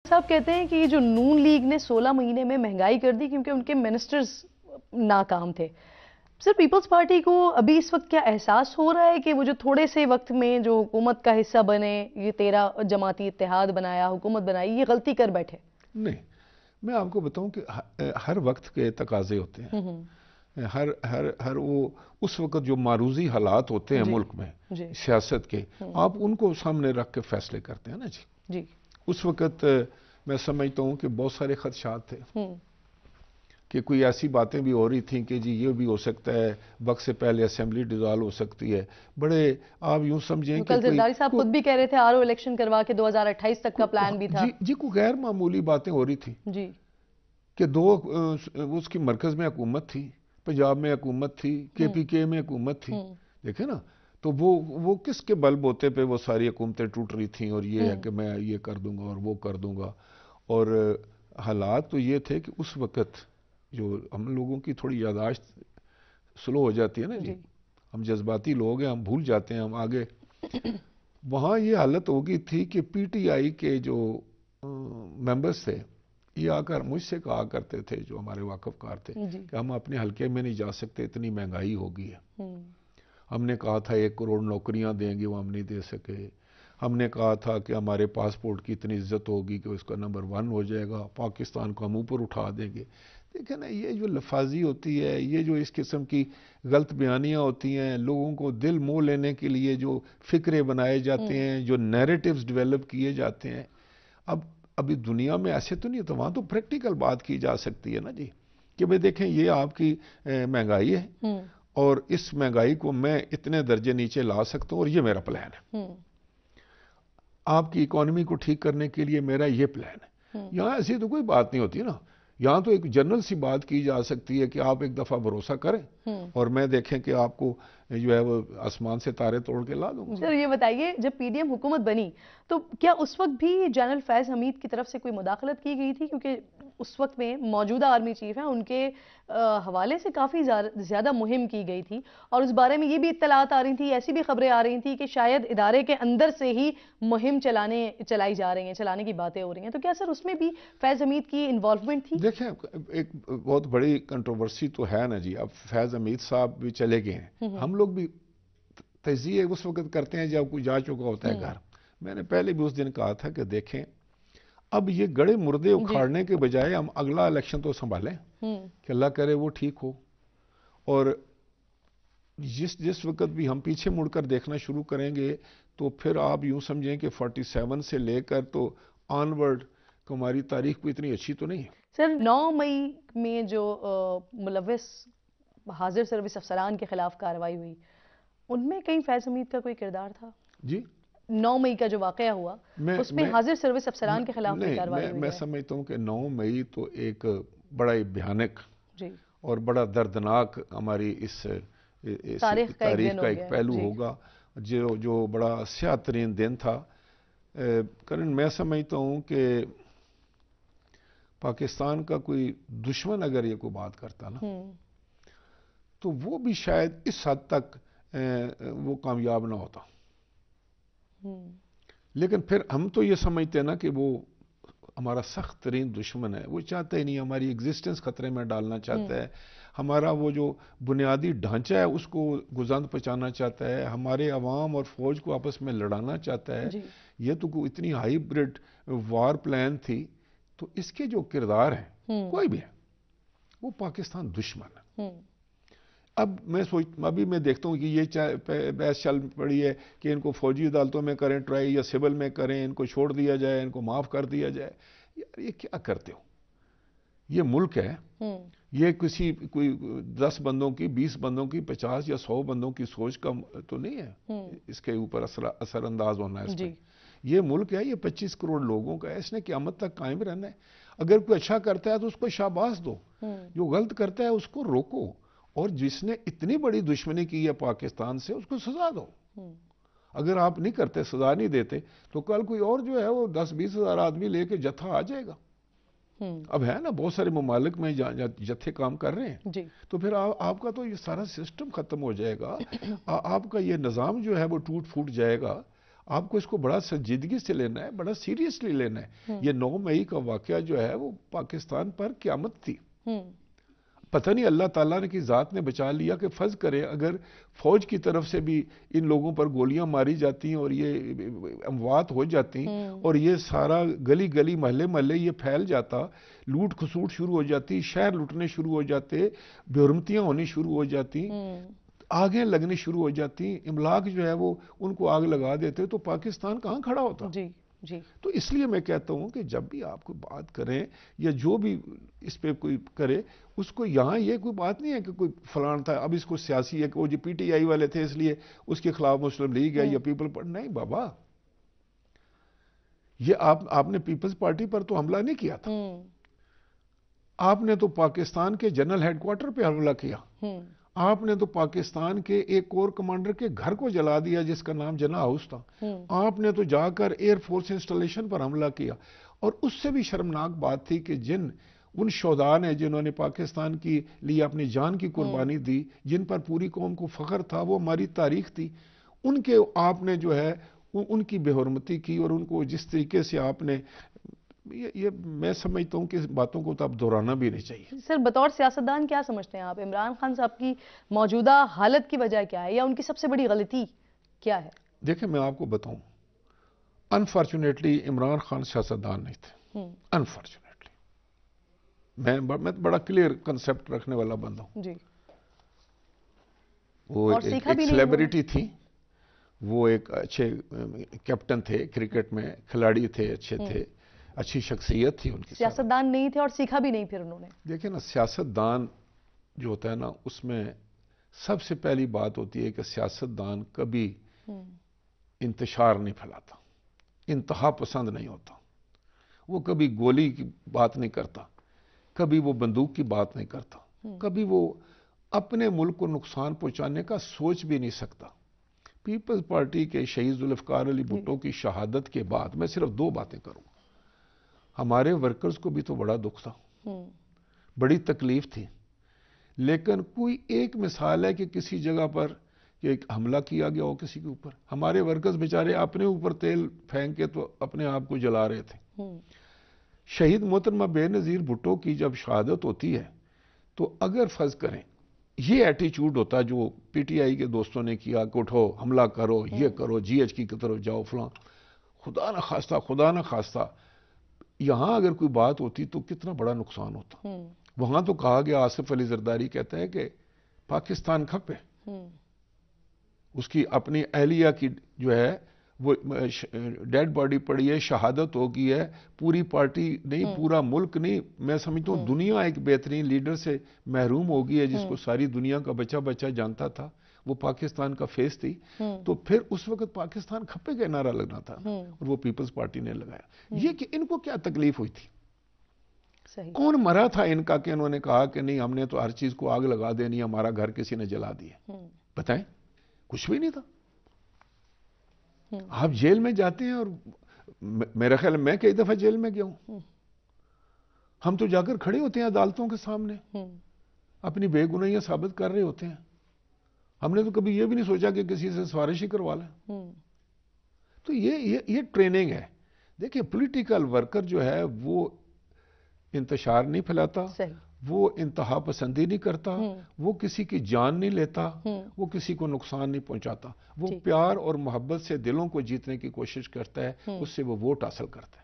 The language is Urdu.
صاحب کہتے ہیں کہ یہ جو نون لیگ نے 16 مہینے میں مہنگائی کر دی کیونکہ ان کے منسٹرز ناکام تھے. سر پیپلز پارٹی کو ابھی اس وقت کیا احساس ہو رہا ہے کہ وہ جو تھوڑے سے وقت میں جو حکومت کا حصہ بنے، یہ 13 جماعتی اتحاد بنایا، حکومت بنائی، یہ غلطی کر بیٹھے؟ نہیں، میں آپ کو بتاؤں کہ ہر وقت کے تقاضے ہوتے ہیں. ہر وہ اس وقت جو معروضی حالات ہوتے ہیں ملک میں سیاست کے، آپ ان کو سامنے رکھ کے فیصلے کرتے ہیں نا جی. اس وقت میں سمجھتا ہوں کہ بہت سارے خدشات تھے کہ کوئی ایسی باتیں بھی ہو رہی تھیں کہ جی یہ بھی ہو سکتا ہے، وقت سے پہلے اسمبلی ڈیزالو ہو سکتی ہے. بڑے آپ یوں سمجھیں کہ کل زرداری صاحب خود بھی کہہ رہے تھے RO الیکشن کروا کے 2028 تک کا پلان بھی تھا. جی کوئی غیر معمولی باتیں ہو رہی تھیں جی کہ اس کی مرکز میں حکومت تھی، پنجاب میں حکومت تھی، KPK میں حکومت تھی. دیکھیں نا، تو وہ کس کے بل بوتے پہ وہ ساری حکومتیں ٹوٹ رہی تھیں اور یہ ہے کہ میں یہ کر دوں گا اور وہ کر دوں گا. اور حالات تو یہ تھے کہ اس وقت جو ہم لوگوں کی تھوڑی یادداشت سلو ہو جاتی ہے نا جی، ہم جذباتی لوگ ہیں، ہم بھول جاتے ہیں، ہم آگے. وہاں یہ حالت ہو گئی تھی کہ PTI کے جو ممبرز تھے یہ آ کر مجھ سے کہا کرتے تھے، جو ہمارے واقف کار تھے، کہ ہم اپنے حلقے میں نہیں جا سکتے، اتنی مہنگائی ہو گئی ہے. ہم نے کہا تھا 1 کروڑ نوکریاں دیں گے، وہ ہم نہیں دے سکے. ہم نے کہا تھا کہ ہمارے پاسپورٹ کی اتنی عزت ہوگی کہ اس کا نمبر 1 ہو جائے گا، پاکستان کو ہم اوپر اٹھا دیں گے. دیکھیں نا، یہ جو لفاظی ہوتی ہے، یہ جو اس قسم کی غلط بیانیاں ہوتی ہیں، لوگوں کو دل موہ لینے کے لیے جو فکرے بنائے جاتے ہیں، جو نیریٹیوز ڈیولپ کیے جاتے ہیں. ابھی دنیا میں ایسے تو نہیں، تو وہاں تو پریکٹیکل بات کی جا سکتی ہے نا جی، کہ بھئی دیکھیں یہ آپ کی مہنگائی ہے اور اس مہنگائی کو میں اتنے درجے نیچے لا سکتا ہوں اور یہ میرا پلان ہے. آپ کی اکانومی کو ٹھیک کرنے کے لیے میرا یہ پلان ہے. یہاں ایسی تو کوئی بات نہیں ہوتی نا. یہاں تو ایک جنرل سی بات کی جا سکتی ہے کہ آپ ایک دفعہ بھروسہ کریں اور میں دیکھیں کہ آپ کو جو ہے وہ آسمان سے تارے توڑ کے لا دوں گا. سر یہ بتائیے، جب PDM حکومت بنی تو کیا اس وقت بھی جنرل فیض حمید کی طرف سے کوئی مداخلت کی گئی تھی؟ کیونکہ اس وقت میں موجودہ آرمی چیف ہیں، ان کے حوالے سے کافی زیادہ مہم کی گئی تھی اور اس بارے میں یہ بھی اطلاعات آ رہی تھی، ایسی بھی خبریں آ رہی تھیں کہ شاید ادارے کے اندر سے ہی مہم چلائی جا رہی ہیں، چلانے کی باتیں ہو رہی ہیں. تو کیا سر اس میں بھی فیض حمید کی انوالومنٹ تھی؟ دیکھیں ایک بہت بڑی کنٹروورسی تو ہے نا جی. اب فیض حمید صاحب بھی چلے گئے ہیں، ہم لوگ بھی تجزیے اس وقت کرتے ہیں جب کوئی جا چکا ہوتا ہے گھر. میں نے پہلے بھی اس دن کہا تھا کہ دیکھیں اب یہ گڑے مردے اکھاڑنے کے بجائے ہم اگلا الیکشن تو سنبھالیں کہ اللہ کرے وہ ٹھیک ہو. اور جس وقت بھی ہم پیچھے مڑ کر دیکھنا شروع کریں گے تو پھر آپ یوں سمجھیں کہ 47 سے لے کر تو آنورڈ ہماری تاریخ کو اتنی اچھی تو نہیں ہے. سر 9 مئی میں جو ملوث حاضر سروس افسران کے خلاف کارروائی ہوئی، ان میں کہیں فیض حمید کا کوئی کردار تھا؟ جی 9 مئی کا جو واقعہ ہوا اس میں حاضر سروس افسران کے خلاف بھی کارروائی ہوئی ہے. میں سمجھتا ہوں کہ 9 مئی تو ایک بڑا ہی بھیانک اور بڑا دردناک ہماری اس تاریخ کا ایک پہلو ہوگا، جو بڑا سیاہ ترین دن تھا. کرن میں سمجھتا ہوں کہ پاکستان کا کوئی دشمن اگر یہ کوئی بات کرتا نا تو وہ بھی شاید اس حد تک وہ کامیاب نہ ہوتا. لیکن پھر ہم تو یہ سمجھتے ہیں نا کہ وہ ہمارا سخت ترین دشمن ہے، وہ چاہتا ہی نہیں، ہماری ایگزسٹنس خطرے میں ڈالنا چاہتا ہے، ہمارا وہ جو بنیادی ڈھانچہ ہے اس کو گزند پہنچانا چاہتا ہے، ہمارے عوام اور فوج کو آپس میں لڑانا چاہتا ہے. یہ تو اتنی ہائیبرڈ وار پلان تھی. تو اس کے جو کردار ہیں کوئی بھی ہے وہ پاکستان دشمن ہے. ابھی میں دیکھتا ہوں کہ یہ بحث چل پڑی ہے کہ ان کو فوجی عدالتوں میں کریں ٹرائی یا سول میں کریں، ان کو چھوڑ دیا جائے، ان کو معاف کر دیا جائے. یار یہ کیا کرتے ہو؟ یہ ملک ہے، یہ کوئی 10 بندوں کی، 20 بندوں کی، 50 یا 100 بندوں کی سوچ کا تو نہیں ہے اس کے اوپر اثر انداز ہونا ہے. اس پہ یہ ملک ہے، یہ 25 کروڑ لوگوں کا ہے، اس نے قیامت تک قائم رہنا ہے. اگر کوئی اچھا کرتا ہے تو اس کو شاباش دو، جو غلط کرتا ہے اس کو روکو، اور جس نے اتنی بڑی دشمنی کی ہے پاکستان سے اس کو سزا دو. اگر آپ نہیں کرتے، سزا نہیں دیتے، تو کل کوئی اور جو ہے وہ 10-20 ہزار آدمی لے کے جتھا آ جائے گا. اب ہے نا بہت سارے ممالک میں جتھے کام کر رہے ہیں، تو پھر آپ کا تو یہ سارا سسٹم ختم ہو جائے گا، آپ کا یہ نظام جو ہے وہ ٹوٹ پھوٹ جائے گا. آپ کو اس کو بڑا سنجیدگی سے لینا ہے, بڑا سیریسلی لینا ہے. یہ 9 مئی کا واقعہ جو ہے وہ پاکستان پر قیامت تھی. پتہ نہیں اللہ تعالیٰ نے کی ذات نے بچا لیا کہ فرض کرے اگر فوج کی طرف سے بھی ان لوگوں پر گولیاں ماری جاتی ہیں اور یہ اموات ہو جاتی اور یہ سارا گلی گلی محلے محلے یہ پھیل جاتا, لوٹ کھسوٹ شروع ہو جاتی, شہر لوٹنے شروع ہو جاتے, بے حرمتیاں ہونی شروع ہو جاتی, آگیں لگنی شروع ہو جاتی, املاک جو ہے وہ ان کو آگ لگا دیتے, تو پاکستان کہاں کھڑا ہوتا؟ جی. تو اس لیے میں کہتا ہوں کہ جب بھی آپ کوئی بات کریں یا جو بھی اس پہ کوئی کرے, اس کو یہاں یہ کوئی بات نہیں ہے کہ کوئی فلان تھا اب اس کو سیاسی ہے کہ وہ جو پی ٹی آئی والے تھے اس لیے اس کے خلاف مسلم لیگ ہے یا پیپل پر. نہیں بابا, یہ آپ نے پیپلز پارٹی پر تو حملہ نہیں کیا تھا, آپ نے تو پاکستان کے جنرل ہیڈ کوارٹر پہ حملہ کیا, آپ نے تو پاکستان کے ایک کور کمانڈر کے گھر کو جلا دیا جس کا نام جناح ہاؤس تھا, آپ نے تو جا کر ایئر فورس انسٹالیشن پر حملہ کیا. اور اس سے بھی شرمناک بات تھی کہ ان شہداء نے جنہوں نے پاکستان کی لیے اپنی جان کی قربانی دی, جن پر پوری قوم کو فخر تھا, وہ ہماری تاریخ تھی, ان کے آپ نے جو ہے ان کی بے حرمتی کی اور ان کو جس طریقے سے آپ نے یہ میں سمجھتا ہوں کہ اس باتوں کو تو اب دہرانا بھی نہیں چاہیے. سر بطور سیاستدان کیا سمجھتے ہیں آپ عمران خان صاحب کی موجودہ حالت کی وجہ کیا ہے یا ان کی سب سے بڑی غلطی کیا ہے؟ دیکھیں میں آپ کو بتاؤں, انفارچونیٹلی عمران خان سیاستدان نہیں تھے, انفارچونیٹلی. میں بڑا کلیئر کنسپٹ رکھنے والا بندہ ہوں. جی. وہ ایک سیلیبریٹی تھی, وہ ایک اچھے کیپٹن تھے, کرکٹ میں کھلاڑی تھے, اچھے تھے, اچھی شخصیت تھی ان کی. سیاستدان نہیں تھے اور سیکھا بھی نہیں پھر انہوں نے. دیکھیں نا, سیاستدان جو ہوتا ہے نا, اس میں سب سے پہلی بات ہوتی ہے کہ سیاستدان کبھی انتشار نہیں پھیلاتا, انتہا پسند نہیں ہوتا, وہ کبھی گولی کی بات نہیں کرتا, کبھی وہ بندوق کی بات نہیں کرتا, کبھی وہ اپنے ملک کو نقصان پہنچانے کا سوچ بھی نہیں سکتا. پیپلز پارٹی کے شہید ذوالفقار علی بھٹو کی شہادت کے بعد میں صرف 2 باتیں کروں گا. ہمارے ورکرز کو بھی تو بڑا دکھ تھا, بڑی تکلیف تھی, لیکن کوئی ایک مثال ہے کہ کسی جگہ پر ایک حملہ کیا گیا ہو کسی کے اوپر. ہمارے ورکرز بیچارے اپنے اوپر تیل پھینک کے تو اپنے آپ کو جلا رہے تھے. شہید محترمہ بے نظیر بھٹو کی جب شہادت ہوتی ہے تو اگر فرض کریں یہ ایٹیچیوڈ ہوتا جو پی ٹی آئی کے دوستوں نے کیا کہ اٹھو حملہ کرو, یہ کرو, جی ایچ کی طرف جاؤ فلاں, خدا نہ خواستہ یہاں اگر کوئی بات ہوتی تو کتنا بڑا نقصان ہوتا. وہاں تو کہا گیا, آصف علی زرداری کہتے ہیں کہ پاکستان کھپے, اس کی اپنی اہلیہ کی جو ہے وہ ڈیڈ باڈی پڑی ہے, شہادت ہو گئی ہے, پوری پارٹی نہیں, پورا ملک نہیں, میں سمجھتا ہوں دنیا ایک بہترین لیڈر سے محروم ہو گئی ہے جس کو ساری دنیا کا بچہ جانتا تھا, وہ پاکستان کا فیس تھی. تو پھر اس وقت پاکستان کھپے کا نعرہ لگنا تھا اور وہ پیپلز پارٹی نے لگایا. یہ کہ ان کو کیا تکلیف ہوئی تھی, کون مرا تھا ان کا کہ انہوں نے کہا کہ نہیں ہم نے تو ہر چیز کو آگ لگا دینی, ہمارا گھر کسی نے جلا دیا. بتائیں, کچھ بھی نہیں تھا. آپ جیل میں جاتے ہیں, اور میرا خیال میں کئی دفعہ جیل میں گیا ہوں, ہم تو جا کر کھڑے ہوتے ہیں عدالتوں کے سامنے, اپنی بے گناہیاں ثابت کر رہے ہوتے ہیں. ہم نے تو کبھی یہ بھی نہیں سوچا کہ کسی سے سفارش ہی کروا لیں. تو یہ ٹریننگ ہے. دیکھیں پولیٹیکل ورکر جو ہے وہ انتشار نہیں پھیلاتا, وہ انتہا پسندی نہیں کرتا, وہ کسی کی جان نہیں لیتا, وہ کسی کو نقصان نہیں پہنچاتا, وہ پیار اور محبت سے دلوں کو جیتنے کی کوشش کرتا ہے, اس سے وہ ووٹ حاصل کرتا ہے.